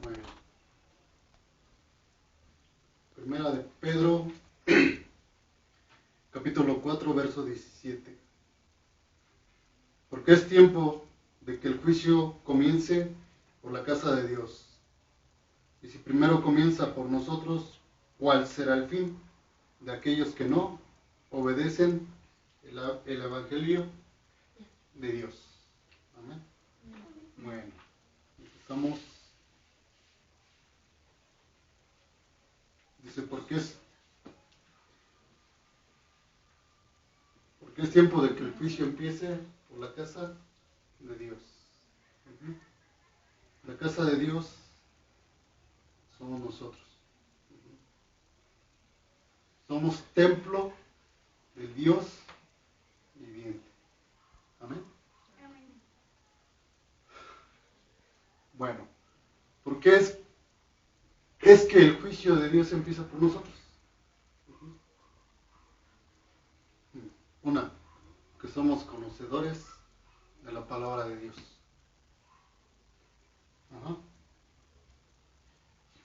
Bueno, primera de Pedro, capítulo 4, verso 17. Porque es tiempo de que el juicio comience por la casa de Dios. Y si primero comienza por nosotros, ¿cuál será el fin de aquellos que no obedecen el evangelio de Dios? Amén. Bueno, empezamos. Dice, porque es tiempo de que el juicio empiece por la casa de Dios. La casa de Dios somos nosotros. Somos templo del Dios viviente. Amén. Bueno, ¿por qué es que el juicio de Dios empieza por nosotros? Una, que somos conocedores de la palabra de Dios.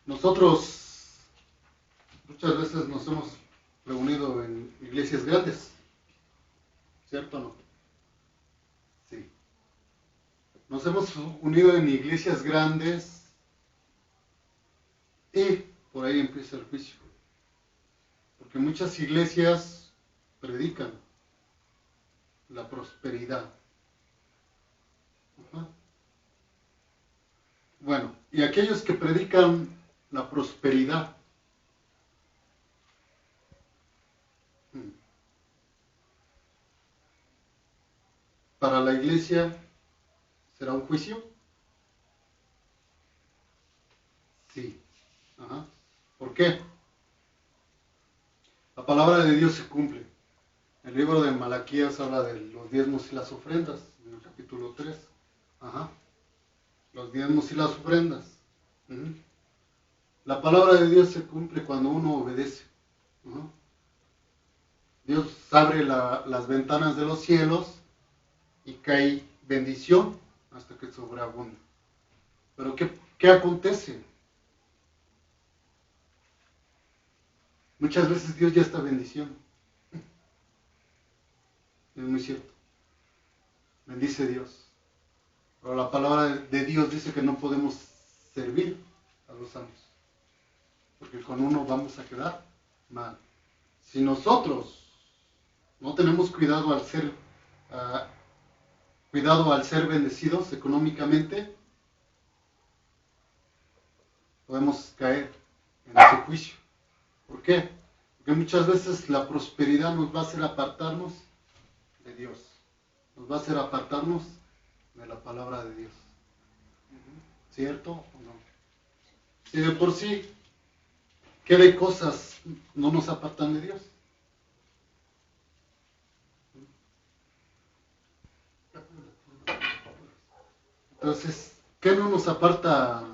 Nosotros muchas veces nos hemos reunido en iglesias grandes, ¿cierto o no? Sí. Nos hemos unido en iglesias grandes y por ahí empieza el juicio. Porque muchas iglesias predican la prosperidad. Bueno, y aquellos que predican la prosperidad, para la iglesia, ¿será un juicio? Sí. ¿Por qué? La palabra de Dios se cumple. El libro de Malaquías habla de los diezmos y las ofrendas, en el capítulo 3. Los diezmos y las ofrendas. La palabra de Dios se cumple cuando uno obedece. Dios abre las ventanas de los cielos y cae bendición hasta que sobreabunda. Pero ¿qué acontece? Muchas veces Dios ya está bendición. Es muy cierto. Bendice Dios. Pero la palabra de Dios dice que no podemos servir a los santos. Porque con uno vamos a quedar mal. Si nosotros no tenemos cuidado al ser bendecidos económicamente, podemos caer en ese juicio. ¿Por qué? Porque muchas veces la prosperidad nos va a hacer apartarnos de Dios. Nos va a hacer apartarnos de la palabra de Dios. ¿Cierto o no? Si de por sí, ¿qué de cosas no nos apartan de Dios? Entonces, ¿qué no nos aparta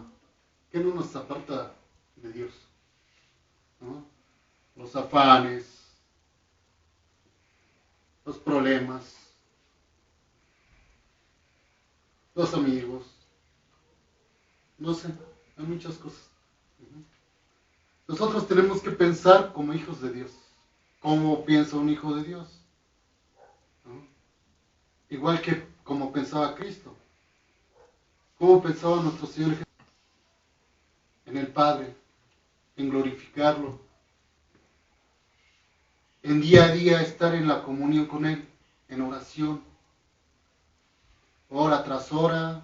de Dios? ¿No? Los afanes, los problemas, los amigos, no sé, hay muchas cosas. Nosotros tenemos que pensar como hijos de Dios. ¿Cómo piensa un hijo de Dios? ¿No? Igual que como pensaba Cristo. ¿Cómo pensaba nuestro Señor Jesús? En el Padre, en glorificarlo, en día a día estar en la comunión con Él, en oración, hora tras hora,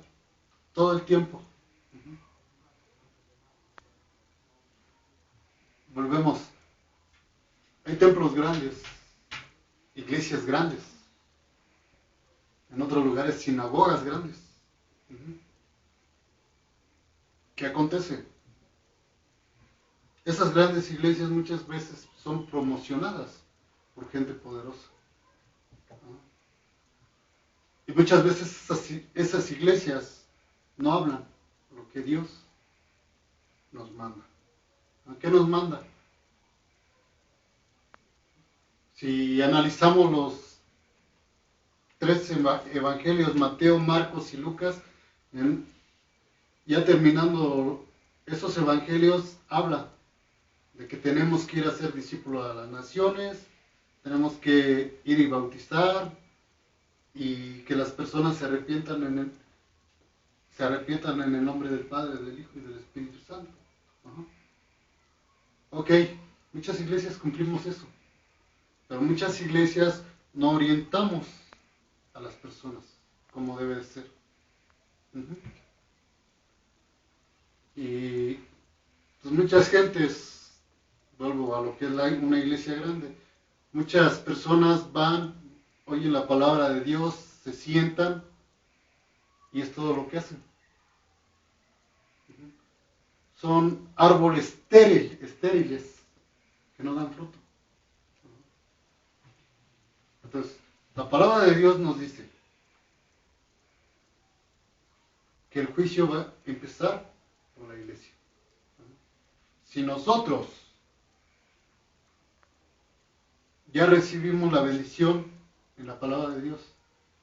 todo el tiempo. Volvemos. Hay templos grandes, iglesias grandes, en otros lugares sinagogas grandes. ¿Qué acontece? Esas grandes iglesias muchas veces son promocionadas por gente poderosa. Y muchas veces esas iglesias no hablan lo que Dios nos manda. ¿A qué nos manda? Si analizamos los 3 evangelios, Mateo, Marcos y Lucas, ya terminando esos evangelios hablan de que tenemos que ir a ser discípulos a las naciones, tenemos que ir y bautizar y que las personas se arrepientan en el nombre del Padre, del Hijo y del Espíritu Santo. Ajá. Ok, muchas iglesias cumplimos eso, pero muchas iglesias no orientamos a las personas como debe de ser. Uh-huh. Y pues muchas gentes, vuelvo a lo que es una iglesia grande, muchas personas van, oyen la palabra de Dios, se sientan y es todo lo que hacen. Uh-huh. Son árboles estériles que no dan fruto. Entonces, la palabra de Dios nos dice que el juicio va a empezar por la iglesia. Si nosotros ya recibimos la bendición en la palabra de Dios,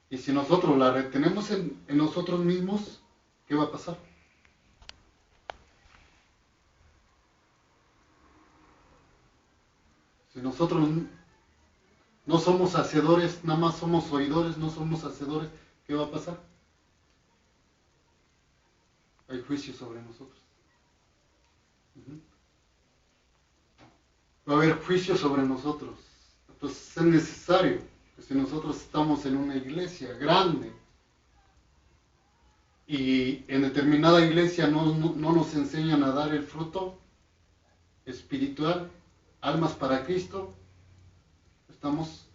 y si nosotros la retenemos en nosotros mismos, ¿qué va a pasar? Si nosotros no somos hacedores, nada más somos oidores, no somos hacedores, ¿qué va a pasar? Hay juicio sobre nosotros. Uh-huh. Va a haber juicio sobre nosotros. Entonces es necesario que si nosotros estamos en una iglesia grande y en determinada iglesia no nos enseñan a dar el fruto espiritual, almas para Cristo, estamos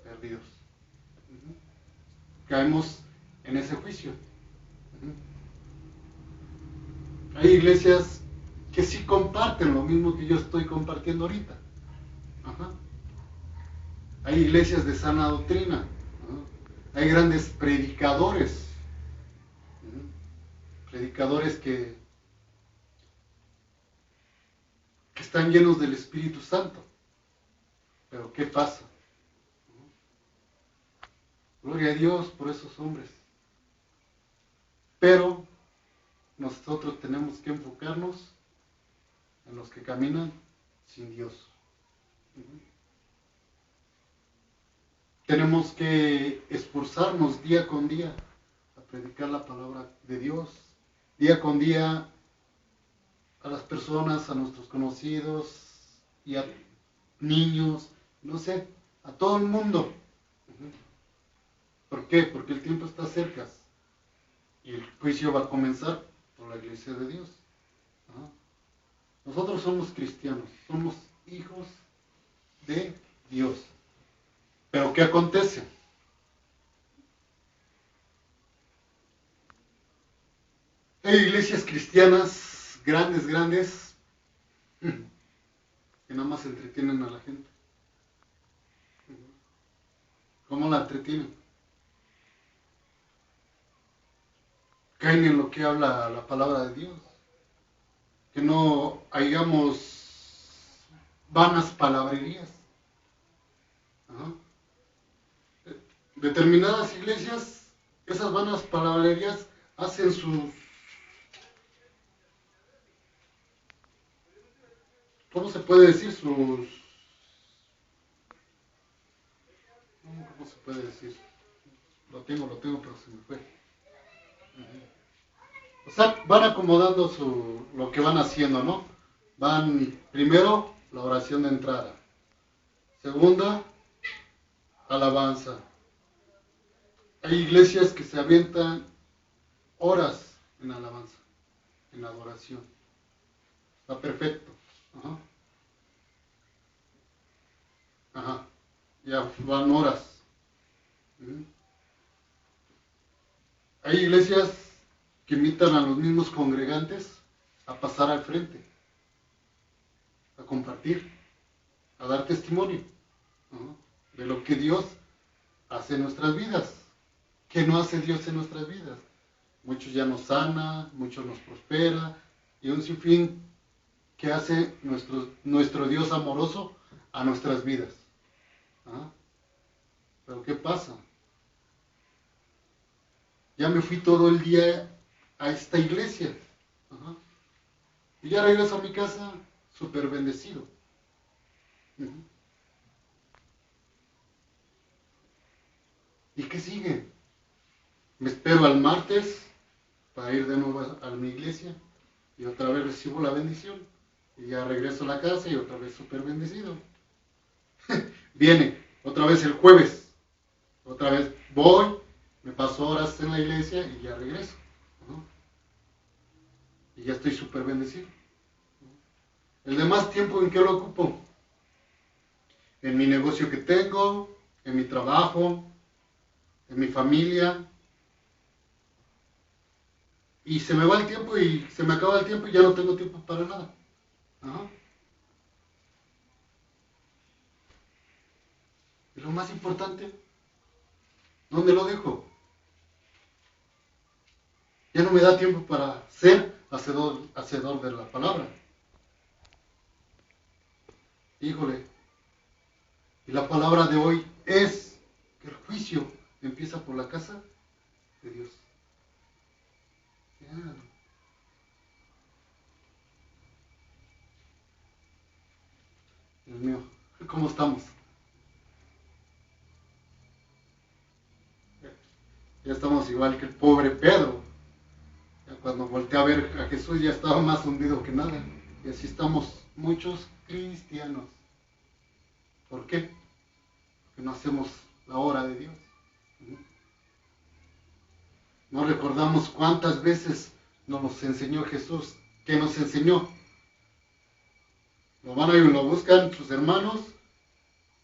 perdidos. Uh-huh. Caemos en ese juicio. Uh-huh. Hay iglesias que sí comparten lo mismo que yo estoy compartiendo ahorita. Ajá. Hay iglesias de sana doctrina. Ajá. Hay grandes predicadores. Ajá. Predicadores que están llenos del Espíritu Santo. Pero ¿qué pasa? Gloria a Dios por esos hombres. Pero nosotros tenemos que enfocarnos en los que caminan sin Dios. Uh-huh. Tenemos que esforzarnos día con día a predicar la palabra de Dios, día con día a las personas, a nuestros conocidos y a niños, no sé, a todo el mundo. Uh-huh. ¿Por qué? Porque el tiempo está cerca y el juicio va a comenzar por la iglesia de Dios. Uh-huh. Nosotros somos cristianos, somos hijos de Dios. Pero ¿qué acontece? Hay iglesias cristianas grandes, que nada más entretienen a la gente. ¿Cómo la entretienen? Caen en lo que habla la palabra de Dios. Que no hayamos vanas palabrerías. Ajá. Determinadas iglesias, esas vanas palabrerías hacen sus... ¿Cómo se puede decir? ¿Cómo se puede decir? Lo tengo, pero se me fue. O sea, van acomodando lo que van haciendo, ¿no? Van primero la oración de entrada. Segunda, alabanza. Hay iglesias que se avientan horas en alabanza, en adoración. Está perfecto. Ajá. Ajá. Ya van horas. Hay iglesias que invitan a los mismos congregantes a pasar al frente, a compartir, a dar testimonio de lo que Dios hace en nuestras vidas. ¿Qué no hace Dios en nuestras vidas? Muchos ya nos sana, muchos nos prospera, y un sinfín que hace nuestro Dios amoroso a nuestras vidas. ¿Ah? Pero ¿qué pasa? Ya me fui todo el día a esta iglesia. Ajá. Y ya regreso a mi casa súper bendecido. Ujú. ¿Y qué sigue? Me espero al martes para ir de nuevo a mi iglesia y otra vez recibo la bendición. Y ya regreso a la casa y otra vez súper bendecido. Viene otra vez el jueves, otra vez voy, me paso horas en la iglesia y ya regreso, ¿no? Y ya estoy súper bendecido. El demás tiempo, ¿en qué lo ocupo? En mi negocio que tengo, en mi trabajo, en mi familia. Y se me va el tiempo y se me acaba el tiempo y ya no tengo tiempo para nada. Ajá. Y lo más importante, ¿dónde lo dejo? Ya no me da tiempo para ser hacedor de la palabra. Híjole. Y la palabra de hoy es que el juicio empieza por la casa de Dios. Ya. Dios mío, ¿cómo estamos? Ya estamos igual que el pobre Pedro. Ya cuando volteé a ver a Jesús ya estaba más hundido que nada. Y así estamos muchos cristianos. ¿Por qué? Porque no hacemos la obra de Dios. No recordamos cuántas veces nos enseñó Jesús. ¿Qué nos enseñó? Lo van a ir, lo buscan sus hermanos,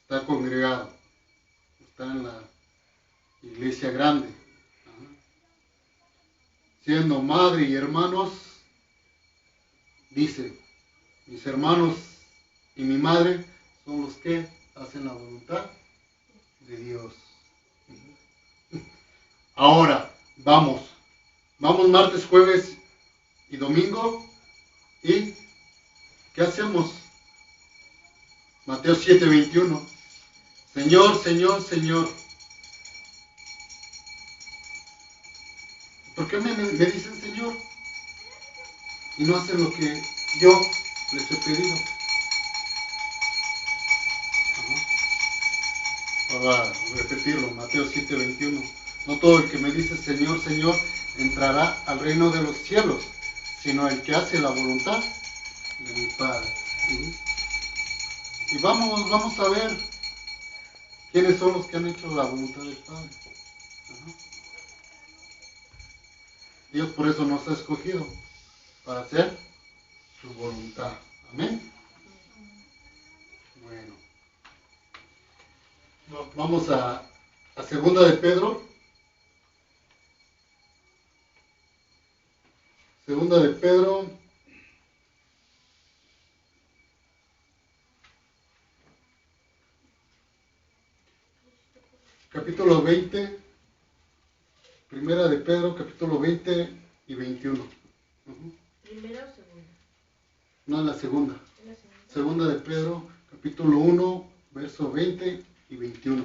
está congregado, está en la iglesia grande. Ajá. Siendo madre y hermanos, dice, mis hermanos y mi madre son los que hacen la voluntad de Dios. Ahora, vamos martes, jueves y domingo, ¿y qué hacemos? Mateo 7:21. Señor, Señor, Señor. ¿Por qué me dicen Señor? Y no hacen lo que yo les he pedido. Para repetirlo, Mateo 7:21. No todo el que me dice Señor, Señor, entrará al reino de los cielos, sino el que hace la voluntad de mi Padre. ¿Sí? Y vamos a ver quiénes son los que han hecho la voluntad del Padre. Ajá. Dios por eso nos ha escogido, para hacer su voluntad. Amén. Bueno, vamos a segunda de Pedro. Segunda de Pedro, capítulo 20. Primera de Pedro, capítulo 20 y 21. ¿Primera o segunda? No, en la segunda. ¿En la segunda? Segunda de Pedro, capítulo 1, verso 20 y 21.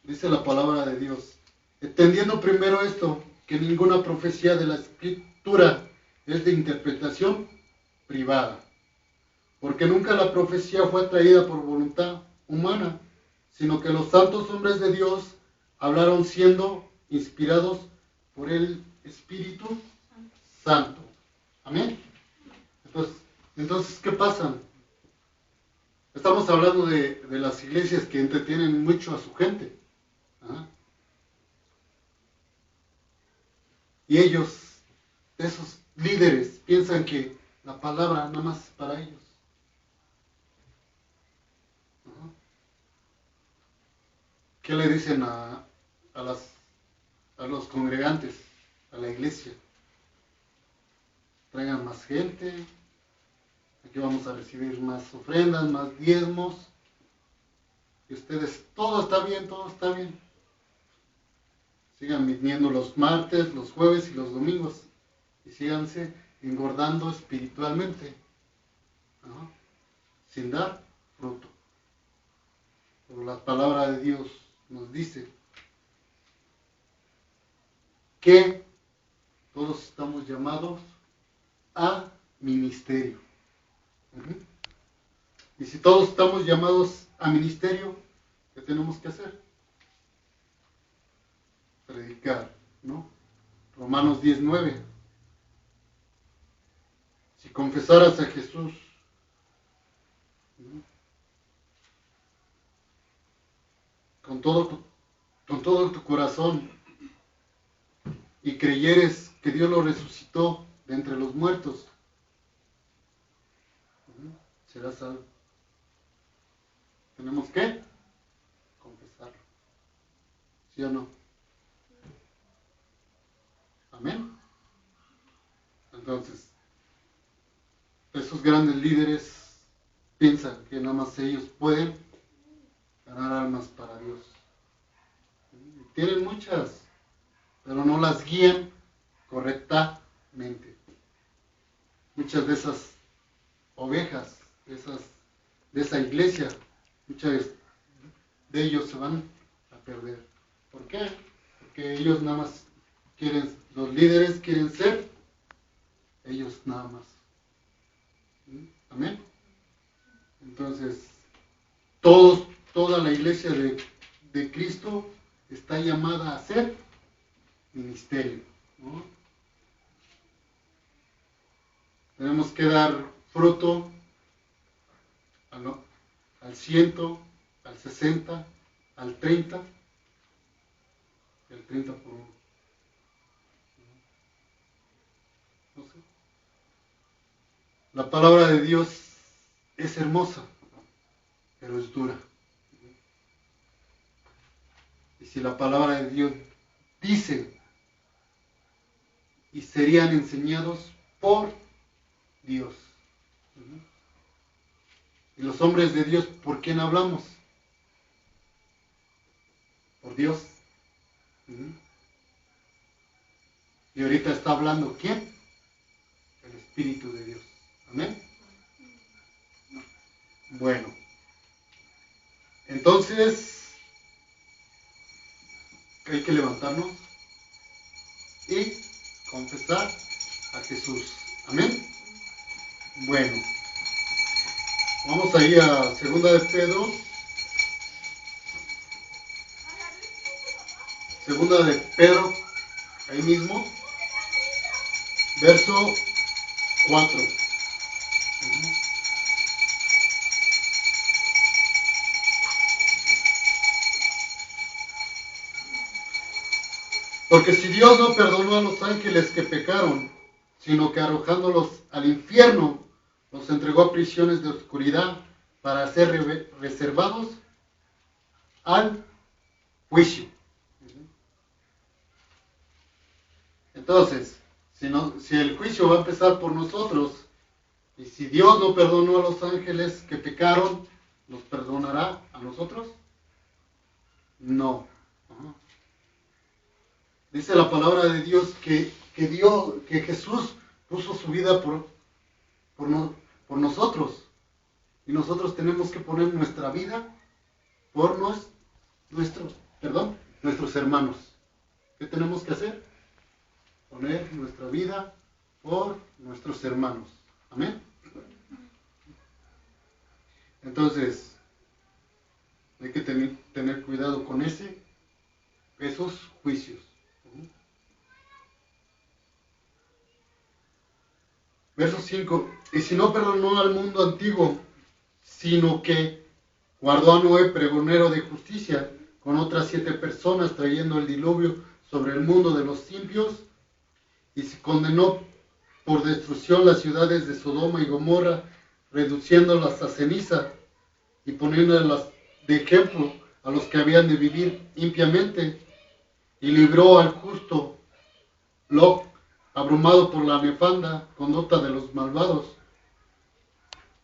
Dice la palabra de Dios. Entendiendo primero esto, que ninguna profecía de la Escritura es de interpretación privada, porque nunca la profecía fue traída por voluntad humana, sino que los santos hombres de Dios hablaron siendo inspirados por el Espíritu Santo. Amén. Entonces, ¿qué pasa? Estamos hablando de las iglesias que entretienen mucho a su gente. ¿Ah? Y ellos, esos líderes, piensan que la palabra nada más es para ellos. ¿Ah? ¿Qué le dicen a los congregantes, a la iglesia? Traigan más gente, aquí vamos a recibir más ofrendas, más diezmos, y ustedes, todo está bien, todo está bien. Sigan viniendo los martes, los jueves y los domingos, y síganse engordando espiritualmente, ¿no? Sin dar fruto. Pero la palabra de Dios nos dice que todos estamos llamados a ministerio. Ujú. Y si todos estamos llamados a ministerio, ¿qué tenemos que hacer? Predicar, ¿no? Romanos 10:9. Si confesaras a Jesús, ¿no?, con todo tu corazón y creyeres que Dios lo resucitó de entre los muertos, ¿no?, serás salvo. Tenemos que confesarlo. ¿Sí o no? Amén. Entonces, esos grandes líderes piensan que nada más ellos pueden ganar almas para Dios. Tienen muchas, pero no las guían correctamente. Muchas de esas ovejas, de esa iglesia, muchas de ellos se van a perder. ¿Por qué? Porque ellos nada más quieren, los líderes quieren ser ellos nada más. Amén. Entonces, toda la iglesia de Cristo está llamada a ser ministerio, ¿no? Tenemos que dar fruto al 100, al 60, al 30 y al 30 por uno. No sé. La palabra de Dios es hermosa, pero es dura. Y si la palabra de Dios dice y serían enseñados por Dios. Y los hombres de Dios, ¿por quién hablamos? Por Dios. Y ahorita está hablando ¿quién? El Espíritu de Dios. Amén. Bueno. Entonces, hay que levantarnos y confesar a Jesús. Amén. Bueno. Vamos a ir a 2 de Pedro. 2 de Pedro, ahí mismo, verso 4. Porque si Dios no perdonó a los ángeles que pecaron, sino que arrojándolos al infierno, los entregó a prisiones de oscuridad para ser reservados al juicio. Entonces, si el juicio va a empezar por nosotros, y si Dios no perdonó a los ángeles que pecaron, ¿nos perdonará a nosotros? No. Dice la palabra de Dios que Jesús puso su vida por nosotros. Y nosotros tenemos que poner nuestra vida por nuestros hermanos. ¿Qué tenemos que hacer? Poner nuestra vida por nuestros hermanos. Amén. Entonces, hay que tener cuidado con esos juicios. Verso 5. Y si no perdonó al mundo antiguo, sino que guardó a Noé pregonero de justicia con otras 7 personas, trayendo el diluvio sobre el mundo de los impios, y se condenó por destrucción las ciudades de Sodoma y Gomorra, reduciéndolas a ceniza y poniéndolas de ejemplo a los que habían de vivir impiamente, y libró al justo Lot, abrumado por la nefanda conducta de los malvados,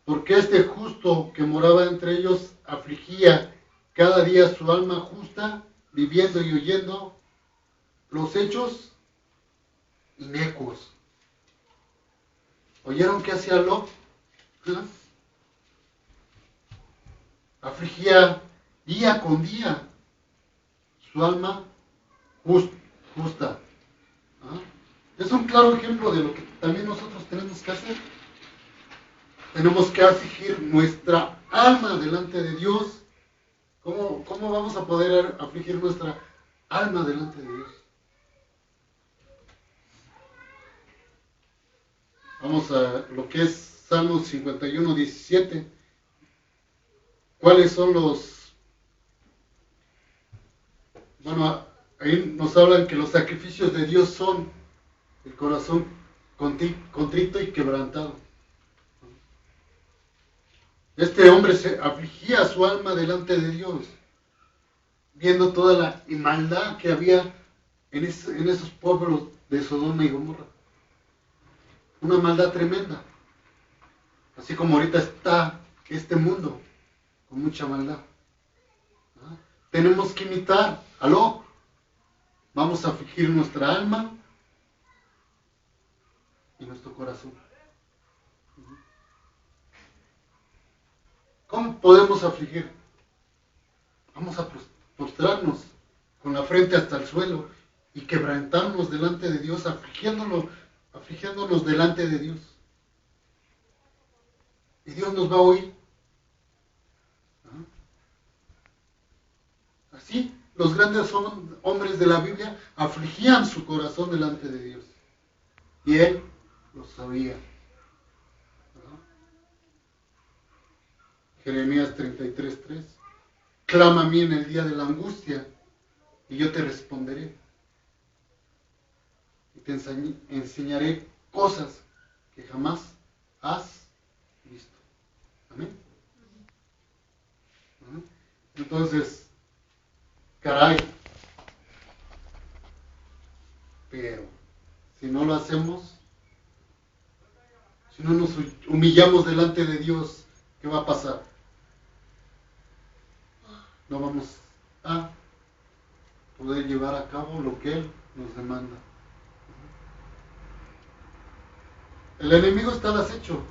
porque este justo que moraba entre ellos afligía cada día su alma justa, viviendo y oyendo los hechos inicuos. ¿Oyeron qué hacía Lot? Afligía día con día su alma justa. Es un claro ejemplo de lo que también nosotros tenemos que hacer. Tenemos que afligir nuestra alma delante de Dios. ¿Cómo vamos a poder afligir nuestra alma delante de Dios? Vamos a lo que es Salmos 51, 17. ¿Cuáles son los...? Bueno, ahí nos hablan que los sacrificios de Dios son el corazón contrito y quebrantado. Este hombre se afligía su alma delante de Dios, viendo toda la maldad que había en esos pueblos de Sodoma y Gomorra. Una maldad tremenda. Así como ahorita está este mundo, con mucha maldad. ¿Ah? Tenemos que imitar a Lot. Vamos a afligir nuestra alma y nuestro corazón. ¿Cómo podemos afligir? Vamos a postrarnos con la frente hasta el suelo y quebrantarnos delante de Dios, afligiéndonos delante de Dios. Y Dios nos va a oír. Así, los grandes hombres de la Biblia afligían su corazón delante de Dios. Y Él lo sabía. Jeremías 33:3. Clama a mí en el día de la angustia y yo te responderé. Y te enseñaré cosas que jamás has visto. Amén. Entonces, caray, pero si no lo hacemos, si no nos humillamos delante de Dios, ¿qué va a pasar? No vamos a poder llevar a cabo lo que Él nos demanda. El enemigo está al acecho.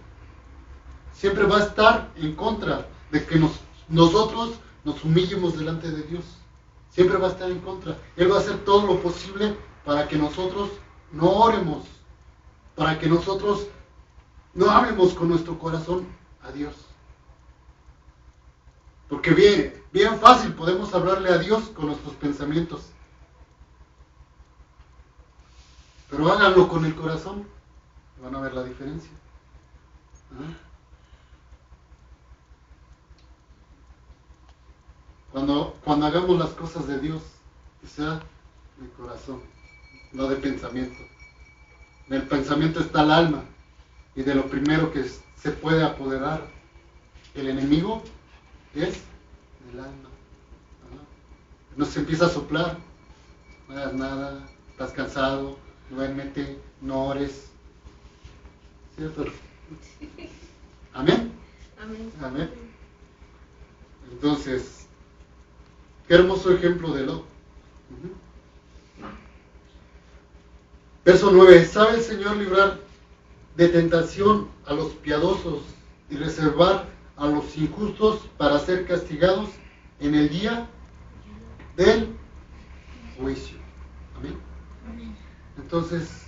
Siempre va a estar en contra de que nosotros nos humillemos delante de Dios. Siempre va a estar en contra. Él va a hacer todo lo posible para que nosotros no oremos, para que nosotros no hablemos con nuestro corazón a Dios. Porque bien fácil podemos hablarle a Dios con nuestros pensamientos. Pero háganlo con el corazón. Van a ver la diferencia. Cuando hagamos las cosas de Dios, que sea de corazón, no de pensamiento. En el pensamiento está el alma. Y de lo primero que se puede apoderar el enemigo es el alma. No se empieza a soplar. No hagas nada, estás cansado, duérmete, no ores. ¿Cierto? ¿Amén? Amén. Amén. Entonces, qué hermoso ejemplo de Lot. Verso 9. ¿Sabe el Señor librar de tentación a los piadosos y reservar a los injustos para ser castigados en el día del juicio? Amén. Entonces,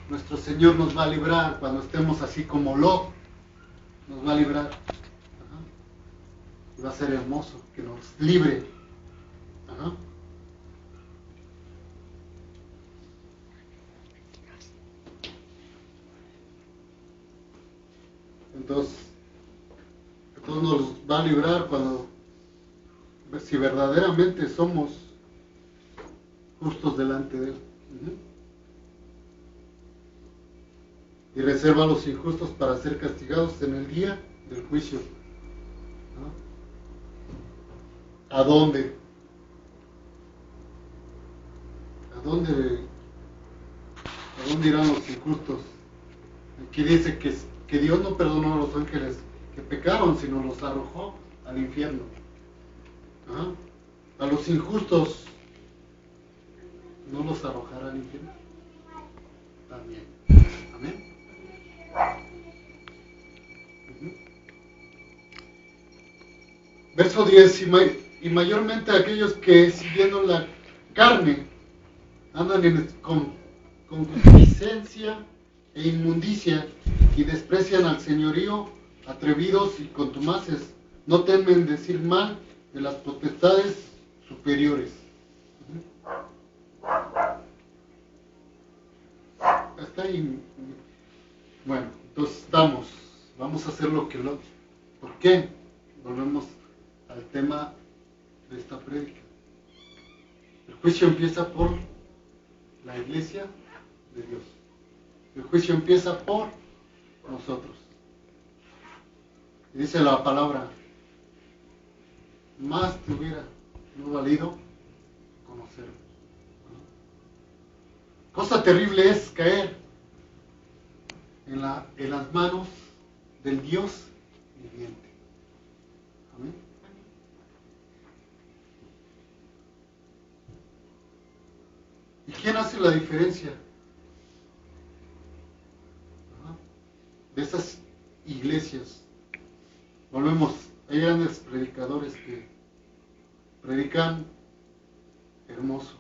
nuestro Señor nos va a librar cuando estemos así como Lot. Nos va a librar. Y va a ser hermoso que nos libre. Entonces nos va a librar si verdaderamente somos justos delante de Él. Y reserva a los injustos para ser castigados en el día del juicio. ¿A dónde? ¿A dónde irán los injustos? Aquí dice que Dios no perdonó a los ángeles que pecaron, sino los arrojó al infierno. A los injustos no los arrojará al infierno. También. Amén. Verso 10. Y mayormente aquellos que siguiendo la carne andan con concupiscencia e inmundicia, y desprecian al señorío, atrevidos y contumaces, no temen decir mal de las potestades superiores. Está ahí. Bueno, entonces vamos a hacer lo que lo... ¿Por qué? Volvemos al tema de esta prédica. El juicio empieza por la iglesia de Dios. El juicio empieza por nosotros. Y dice la palabra, más te hubiera no valido conocerme. Cosa terrible es caer en las manos del Dios viviente. Amén. ¿Y quién hace la diferencia de esas iglesias? Volvemos, hay grandes predicadores que predican hermoso,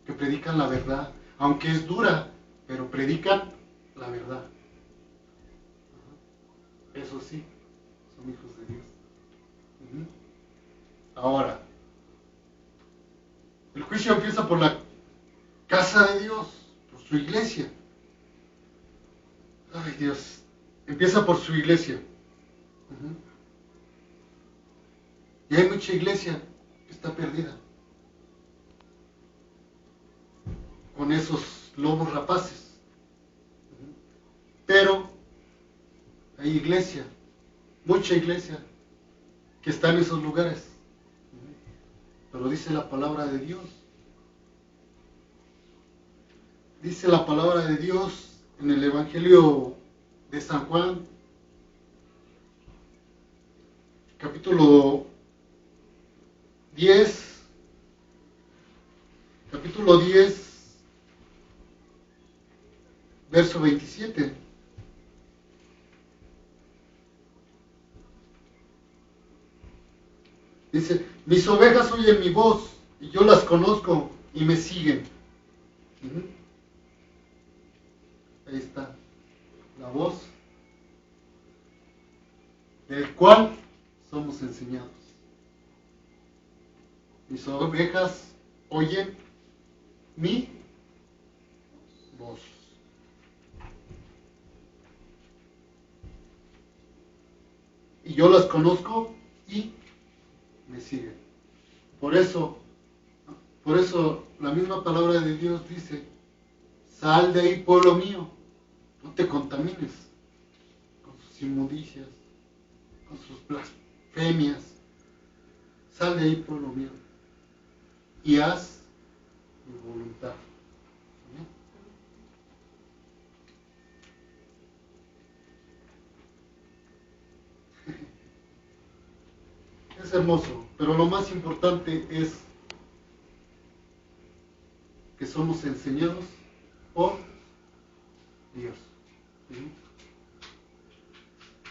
que predican la verdad, aunque es dura, pero predican la verdad. Eso sí, son hijos de Dios. Ahora, el juicio empieza por la casa de Dios, por su iglesia. Ay, Dios, empieza por su iglesia. Y hay mucha iglesia que está perdida con esos lobos rapaces. Pero hay iglesia, mucha iglesia que está en esos lugares. Pero dice la palabra de Dios. Dice la palabra de Dios en el Evangelio de San Juan, capítulo 10, verso 27. Dice, mis ovejas oyen mi voz y yo las conozco y me siguen. Ahí está la voz del cual somos enseñados. Mis ovejas oyen mi voz. Y yo las conozco y me siguen. Por eso la misma palabra de Dios dice, sal de ahí, pueblo mío, no te contamines con sus inmundicias, con sus blasfemias. Sal de ahí, pueblo mío, y haz mi voluntad. Es hermoso, pero lo más importante es que somos enseñados por Dios.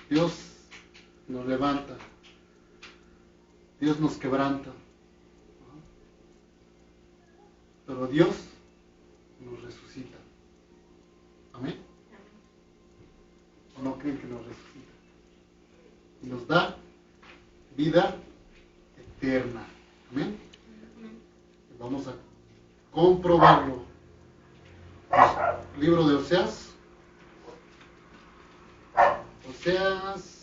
Dios nos levanta, Dios nos quebranta, pero Dios nos resucita. ¿Amén? ¿O no creen que nos resucita? Y nos da vida eterna. ¿Amén? Vamos a comprobarlo. Libro de Oseas. Oseas.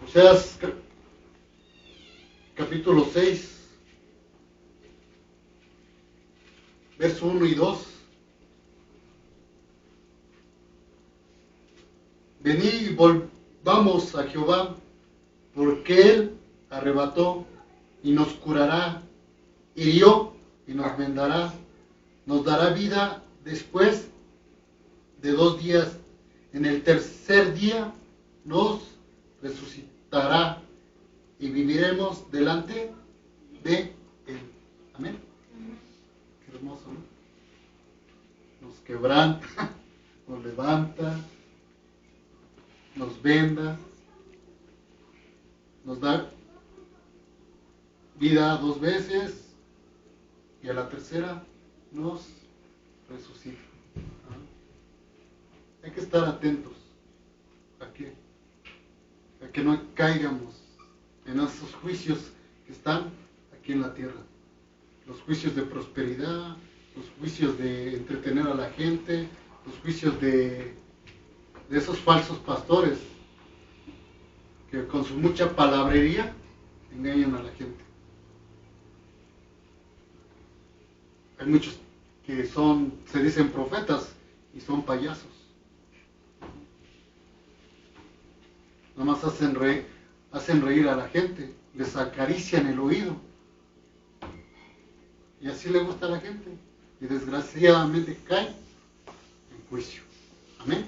Oseas capítulo 6, verso 1 y 2. Venid y volvamos a Jehová, porque Él arrebató y nos curará, hirió y nos vendará, nos dará vida después de 2 días. En el tercer día nos resucitará y viviremos delante de Él. Amén. Qué hermoso, ¿no? nos quebranta, nos levanta, nos venda, nos da vida 2 veces y a la tercera nos resucita. Hay que estar atentos a que no caigamos en esos juicios que están aquí en la tierra. Los juicios de prosperidad, los juicios de entretener a la gente, los juicios de esos falsos pastores que con su mucha palabrería engañan a la gente. Hay muchos que se dicen profetas y son payasos. Nada más hacen reír a la gente, les acarician el oído. Y así le gusta a la gente. Y desgraciadamente caen en juicio. Amén.